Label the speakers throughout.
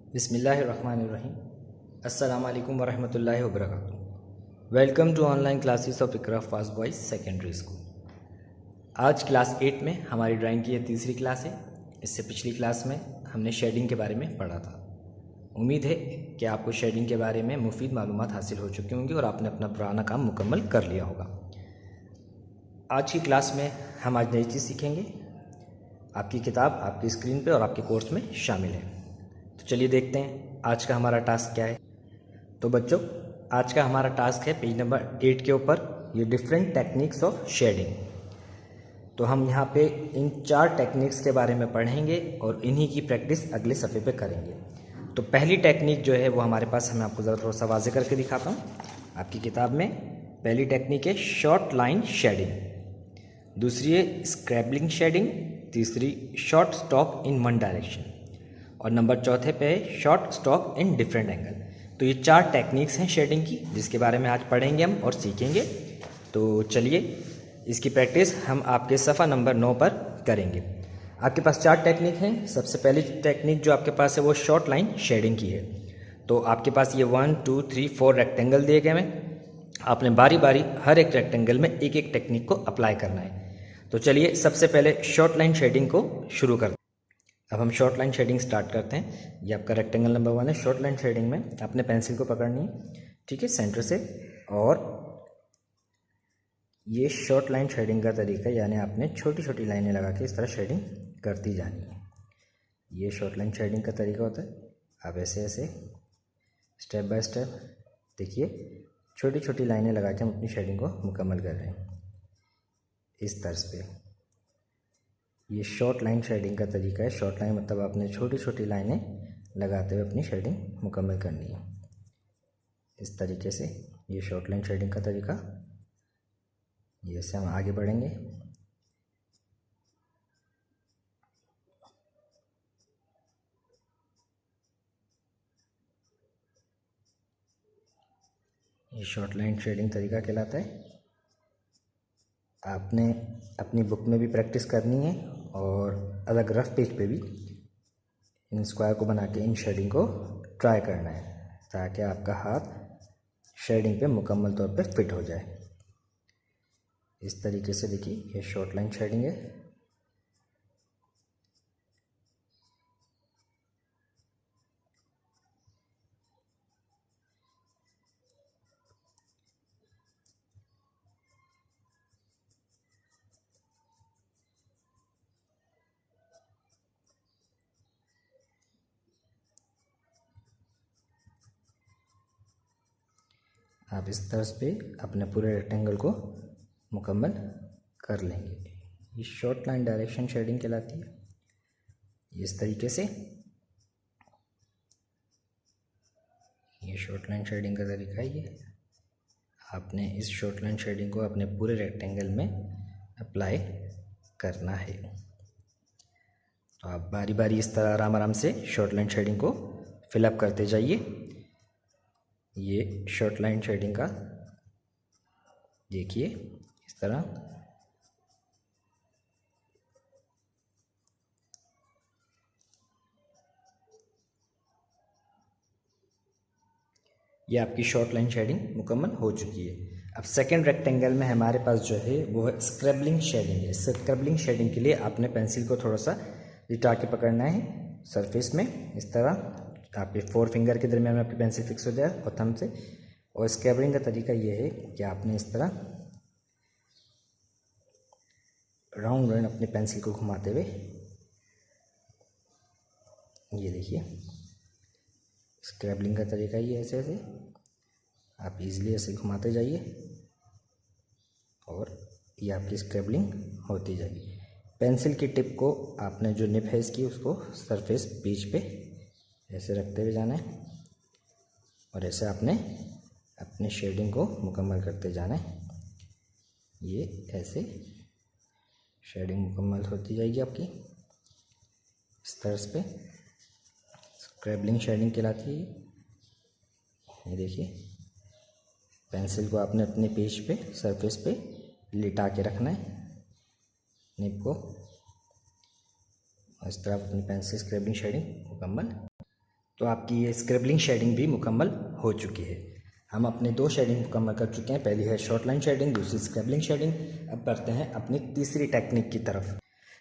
Speaker 1: बिस्मिल्लाहिर्रहमानिर्रहीम। अस्सलामु अलैकुम वरहमतुल्लाहि वबरकातुहू। Welcome to online classes of Iqra fast boys secondary school. आज क्लास 8 में हमारी ड्राइंग की ये तीसरी क्लास है। इससे पिछली क्लास में हमने शेडिंग के बारे में पढ़ा था। उम्मीद है कि आपको शेडिंग के बारे में मुफीद मालूमात हासिल हो चुकी होंगी और आपने अपना पुराना काम मुकम्मल कर लिया होगा। आज की क्लास में हम आज नई चीज़ सीखेंगे। आपकी किताब आपकी स्क्रीन पे और आपके कोर्स में शामिल है। तो चलिए देखते हैं आज का हमारा टास्क क्या है। तो बच्चों, आज का हमारा टास्क है पेज नंबर 8 के ऊपर, ये डिफरेंट टेक्निक्स ऑफ शेडिंग। तो हम यहाँ पे इन 4 टेक्निक्स के बारे में पढ़ेंगे और इन्हीं की प्रैक्टिस अगले सफ़े पे करेंगे। तो पहली टेक्निक जो है वो हमारे पास, मैं आपको ज़रा थोड़ा सा वाज़े करके दिखाता हूँ। आपकी किताब में पहली टेक्निक है शॉर्ट लाइन शेडिंग, दूसरी है स्क्रैबलिंग शेडिंग, तीसरी short stock in one direction और नंबर चौथे पे है short stock in different angle. तो ये 4 टेक्निक्स हैं शेडिंग की, जिसके बारे में आज पढ़ेंगे हम और सीखेंगे। तो चलिए इसकी प्रैक्टिस हम आपके सफ़ा नंबर 9 पर करेंगे। आपके पास 4 टेक्निक हैं। सबसे पहली टेक्निक जो आपके पास है वो शॉर्ट लाइन शेडिंग की है। तो आपके पास ये 1 2 3 4 रेक्टेंगल दिए गए हैं। आपने बारी बारी हर एक रेक्टेंगल में एक एक टेक्निक को अप्लाई करना है। तो चलिए सबसे पहले शॉर्ट लाइन शेडिंग को शुरू करते हैं। अब हम शॉर्ट लाइन शेडिंग स्टार्ट करते हैं। ये आपका रेक्टेंगल नंबर 1 है। शॉर्ट लाइन शेडिंग में आपने पेंसिल को पकड़नी है, ठीक है, सेंटर से, और ये शॉर्ट लाइन शेडिंग का तरीका, यानी आपने छोटी छोटी लाइनें लगा के इस तरह शेडिंग करती जानी है। ये शॉर्ट लाइन शेडिंग का तरीका होता है। आप ऐसे ऐसे स्टेप बाय स्टेप देखिए, छोटी छोटी लाइनें लगा के हम अपनी शेडिंग को मुकम्मल कर रहे हैं इस तर्ज पे। ये शॉर्ट लाइन शेडिंग का तरीका है। शॉर्ट लाइन मतलब आपने छोटी छोटी लाइनें लगाते हुए अपनी शेडिंग मुकम्मल करनी है इस तरीके से। ये शॉर्ट लाइन शेडिंग का तरीका। ये से हम आगे बढ़ेंगे। ये शॉर्ट लाइन शेडिंग तरीका कहलाता है। आपने अपनी बुक में भी प्रैक्टिस करनी है और अलग रफ पेज पे भी इन स्क्वायर को बना के इन शेडिंग को ट्राई करना है, ताकि आपका हाथ शेडिंग पे मुकम्मल तौर पे फिट हो जाए। इस तरीके से देखिए, ये शॉर्ट लाइन शेडिंग है। आप इस तर्ज पे अपने पूरे रेक्टेंगल को मुकम्मल कर लेंगे। ये शॉर्ट लाइन डायरेक्शन शेडिंग कहलाती है। इस तरीके से ये शॉर्ट लाइन शेडिंग का तरीका है। ये आपने इस शॉर्ट लाइन शेडिंग को अपने पूरे रेक्टेंगल में अप्लाई करना है। तो आप बारी बारी इस तरह आराम आराम से शॉर्ट लाइन शेडिंग को फिलअप करते जाइए। ये शॉर्ट लाइन शेडिंग का देखिए इस तरह। ये आपकी शॉर्ट लाइन शेडिंग मुकम्मल हो चुकी है। अब सेकंड रेक्टेंगल में हमारे पास जो है वो है स्क्रैबलिंग शेडिंग है। स्क्रैबलिंग शेडिंग के लिए आपने पेंसिल को थोड़ा सा लिटा के पकड़ना है सरफेस में इस तरह। आपके 4 फिंगर के दरमियान में आपकी पेंसिल फिक्स हो जाए और थंब से। और स्क्रैबलिंग का तरीका ये है कि आपने इस तरह राउंड राउंड अपनी पेंसिल को घुमाते हुए, ये देखिए स्क्रैबलिंग का तरीका ये ऐसे ऐसे आप इजीली ऐसे घुमाते जाइए और ये आपकी स्क्रैबलिंग होती जाएगी। पेंसिल की टिप को आपने जो निब है इसकी, उसको सरफेस बीच पे ऐसे रखते हुए जाना है और ऐसे आपने अपने शेडिंग को मुकम्मल करते जाना है। ये ऐसे शेडिंग मुकम्मल होती जाएगी आपकी इस तर्ज पे। स्क्रैबलिंग शेडिंग कहलाती है। ये देखिए पेंसिल को आपने अपने पेज पे सरफेस पे लिटा के रखना है निब को। इस तरह अपनी पेंसिल स्क्रैबलिंग शेडिंग मुकम्मल तो आपकी ये स्क्रिबलिंग शेडिंग भी मुकम्मल हो चुकी है। हम अपने 2 शेडिंग मुकम्मल कर चुके हैं। पहली है शॉर्ट लाइन शेडिंग, दूसरी स्क्रिबलिंग शेडिंग। अब बढ़ते हैं अपनी तीसरी टेक्निक की तरफ।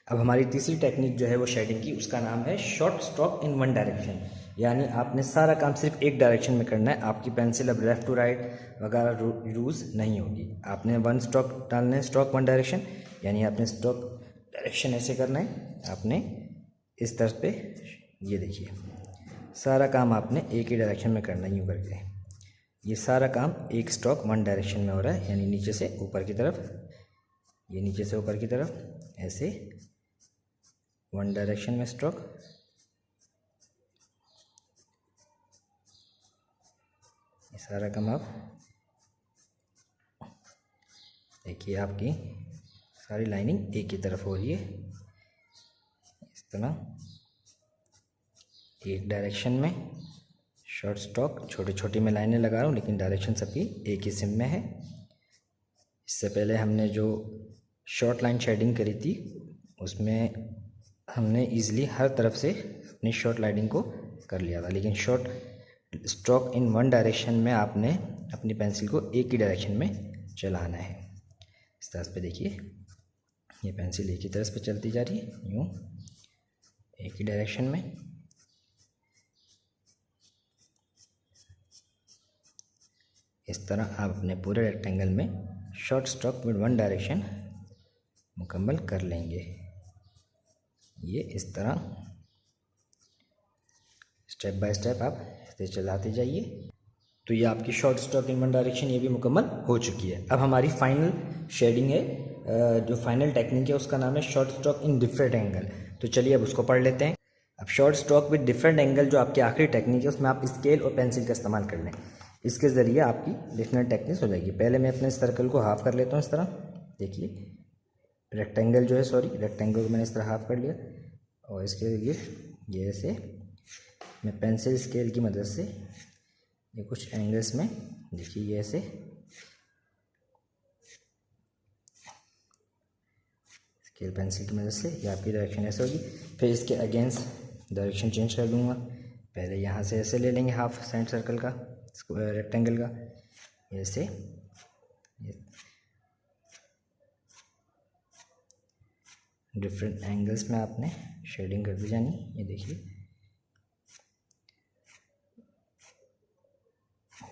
Speaker 1: अब हमारी तीसरी टेक्निक जो है वो शेडिंग की, उसका नाम है short stroke in one direction. यानी आपने सारा काम सिर्फ एक डायरेक्शन में करना है। आपकी पेंसिल अब लेफ़्ट टू राइट वगैरह यूज़ नहीं होगी। आपने वन स्ट्रोक डालना है, स्ट्रोक वन डायरेक्शन, यानी आपने स्ट्रोक डायरेक्शन ऐसे करना है। आपने इस तरफ पे ये देखिए, सारा काम आपने एक ही डायरेक्शन में करना है यूँ करके। ये सारा काम एक स्ट्रोक वन डायरेक्शन में हो रहा है, यानी नीचे से ऊपर की तरफ, ये नीचे से ऊपर की तरफ ऐसे वन डायरेक्शन में स्ट्रोक। ये सारा काम आप देखिए, आपकी सारी लाइनिंग एक ही तरफ हो रही है। इस तरह एक डायरेक्शन में शॉर्ट स्ट्रोक, छोटी छोटी मैं लाइनें लगा रहा हूँ, लेकिन डायरेक्शन सबकी एक ही सिम में है। इससे पहले हमने जो शॉर्ट लाइन शेडिंग करी थी, उसमें हमने इजीली हर तरफ से अपनी शॉर्ट लाइनिंग को कर लिया था, लेकिन short stroke in one direction में आपने अपनी पेंसिल को एक ही डायरेक्शन में चलाना है। इस तरह पे देखिए, ये पेंसिल एक ही तरफ पे चलती जा रही है, यूँ एक ही डायरेक्शन में। इस तरह आप अपने पूरे रेक्टेंगल में short stroke with one direction मुकम्मल कर लेंगे। ये इस तरह स्टेप बाय स्टेप आप इसे चलाते जाइए। तो ये आपकी short stroke in one direction ये भी मुकम्मल हो चुकी है। अब हमारी फाइनल शेडिंग है, जो फाइनल टेक्निक है उसका नाम है short stroke in different angle. तो चलिए अब उसको पढ़ लेते हैं। अब short stroke with different angle जो आपकी आखिरी टेक्निक है, उसमें आप स्केल और पेंसिल का इस्तेमाल कर लें। इसके ज़रिए आपकी डिफरेंट टेक्निक्स हो जाएगी। पहले मैं अपने सर्कल को हाफ कर लेता हूँ इस तरह। देखिए रेक्टेंगल जो है, रेक्टेंगल को मैंने इस तरह हाफ कर लिया, और इसके ये ऐसे मैं पेंसिल स्केल की मदद से ये कुछ एंगल्स में देखिए, ये ऐसे स्केल पेंसिल की मदद से ये आपकी डायरेक्शन ऐसे होगी। फिर इसके अगेंस्ट डायरेक्शन चेंज कर दूंगा। पहले यहाँ से ऐसे ले लेंगे हाफ सेंटर सर्कल का, रेक्टेंगल का, ऐसे डिफरेंट एंगल्स में आपने शेडिंग करती जानी। ये देखिए,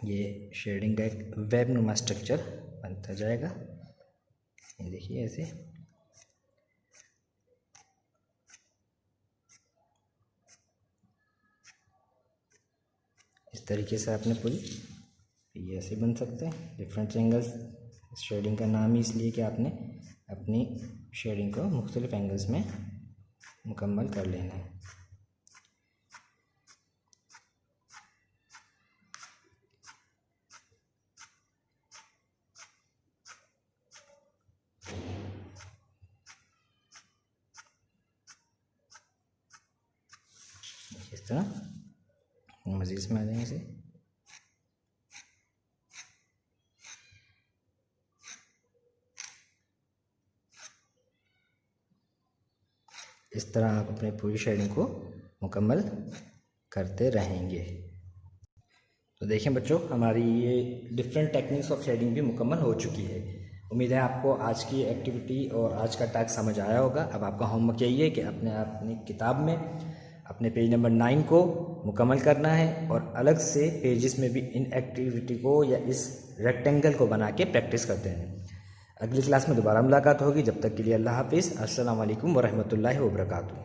Speaker 1: ये शेडिंग का एक वेब नुमा स्ट्रक्चर बनता जाएगा। ये देखिए ऐसे। इस तरीके से आपने पूरी ये ऐसे बन सकते हैं डिफरेंट एंगल्स। शेडिंग का नाम ही इसलिए कि आपने अपनी शेडिंग को मुख्तलिफ एंगल्स में मुकम्मल कर लेना है। इस तरह मज़ीद इसमें आ जाएंगे इसे। इस तरह आप अपनी पूरी शेडिंग को मुकम्मल करते रहेंगे। तो देखें बच्चों, हमारी ये डिफरेंट टेक्निक्स ऑफ शेडिंग भी मुकम्मल हो चुकी है। उम्मीद है आपको आज की एक्टिविटी और आज का टास्क समझ आया होगा। अब आपका होमवर्क यही है कि अपनी किताब में अपने पेज नंबर 9 को मुकम्मल करना है, और अलग से पेजेस में भी इन एक्टिविटी को या इस रेक्टेंगल को बना के प्रैक्टिस करते हैं। अगली क्लास में दोबारा मुलाकात होगी। जब तक के लिए अल्लाह हाफिज़। अस्सलाम वालेकुम वरहमतुल्लाहि वबरकातुहू।